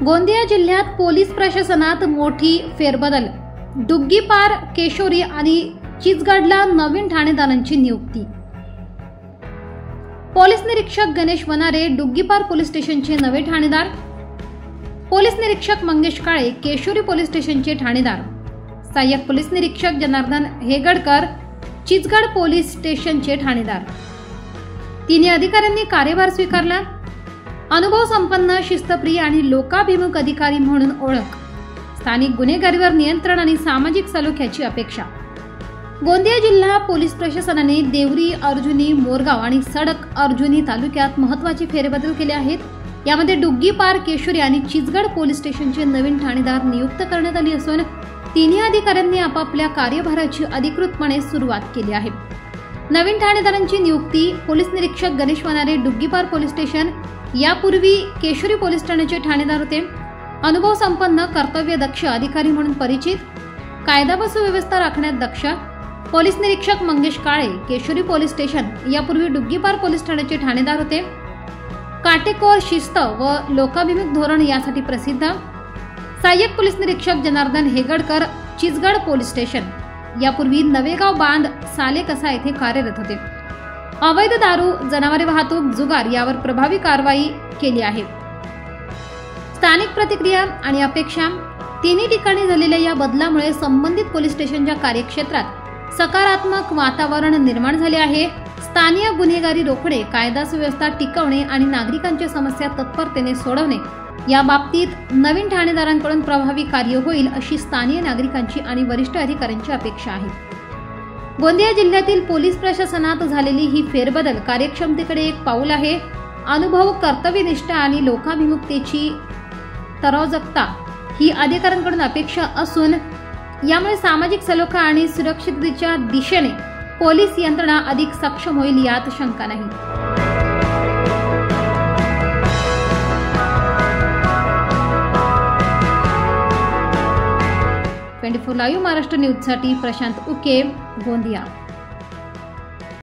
गोंदिया जिल्ह्यात पोलीस प्रशासनात मोठी फेरबदल। डुग्गीपार, केशोरी आणि चिचगडला नवीन ठाणेदारांची नियुक्ती। पोलीस निरीक्षक गणेश वनारे डुग्गीपार पोलीस स्टेशनचे नवे ठाणेदार। पोलीस निरीक्षक मंगेश काळे केशोरी पोलीस स्टेशनचे ठाणेदार। सहाय्यक पोलीस निरीक्षक जनार्दन हेगडकर चिचगड पोलीस स्टेशनचे ठाणेदार। तिन्ही अधिकाऱ्यांनी कार्यभार स्वीकारला। अनुभव संपन्न, शिस्तप्रिय आणि लोकाभिमुख अधिकारी म्हणून ओळख। स्थानिक गुन्हेगारीवर नियंत्रण आणि सामाजिक सलोख्याची अपेक्षा। गोंदिया जिल्हा पोलीस प्रशासनाने देवरी, अर्जुनी, मोरगाव आणि सडक अर्जुनी तालुक्यात महत्त्वाचे फेरबदल केले आहेत। यामध्ये डुग्गीपार, केशोरी आणि चिचगड पोलीस स्टेशनचे नवीन ठाणेदार नियुक्त करण्यात आले असून तिन्ही अधिकाऱ्यांनी आपापल्या कार्यभाराची अधिकृतपणे सुरुवात केली आहे। नवीन ठाणेदारांची नियुक्ती। पोलीस निरीक्षक गणेश वनारे डुग्गीपार पोलीस स्टेशन यापूर्वी केशोरी पोलीस ठाण्याचे ठाणेदार होते। अनुभव संपन्न, कर्तव्यदक्ष अधिकारी म्हणून परिचित, कायदा व सुव्यवस्था राखण्यात दक्ष। पोलीस निरीक्षक मंगेश काळे केशोरी पोलीस स्टेशन यापूर्वी डुग्गीपार पोलीस ठाण्याचे ठाणेदार होते। काटेकोर, शिस्त व लोकाभिमुख धोरण यासाठी प्रसिद्ध। सहाय्यक पोलीस निरीक्षक जनार्दन हेगडकर चिचगड पोलीस स्टेशन यापूर्वी नवेगाव बांध, सालेकसा येथे कार्यरत होते। अवैध दारू, जनावरे वाहतूक, जुगार यावर प्रभावी कारवाई केली आहे। स्थानिक प्रतिक्रिया आणि अपेक्षा। तिन्ही ठिकाणी झालेल्या या बदलामुळे संबंधित पोलीस स्टेशनच्या कार्यक्षेत्रात सकारात्मक वातावरण निर्माण झाले आहे। स्थानिक गुन्हेगारी रोखणे, कायदा सुव्यवस्था टिकवणे आणि नागरिकांच्या समस्या तत्परतेने सोडवणे या बाबतीत नवीन ठाणेदारांकडून प्रभावी कार्य होईल अशी स्थानिक नागरिकांची आणि वरिष्ठ अधिकाऱ्यांची अपेक्षा आहे। गोंदिया जिल्ह्यातील पोलीस प्रशासनात झालेली ही फेरबदल कार्यक्षमतेकडे एक पाऊल आहे। अनुभव, कर्तव्यनिष्ठा आणि लोकाभिमुखतेची तराजकता ही अधिकाऱ्यांकडून अपेक्षा असून यामुळे सामाजिक सलोखा आणि सुरक्षिततेच्या दिशेने पोलीस यंत्रणा अधिक सक्षम होईल यात शंका नाही। 24 लाईव्ह महाराष्ट्र न्यूजसाठी प्रशांत उके, गोंदिया।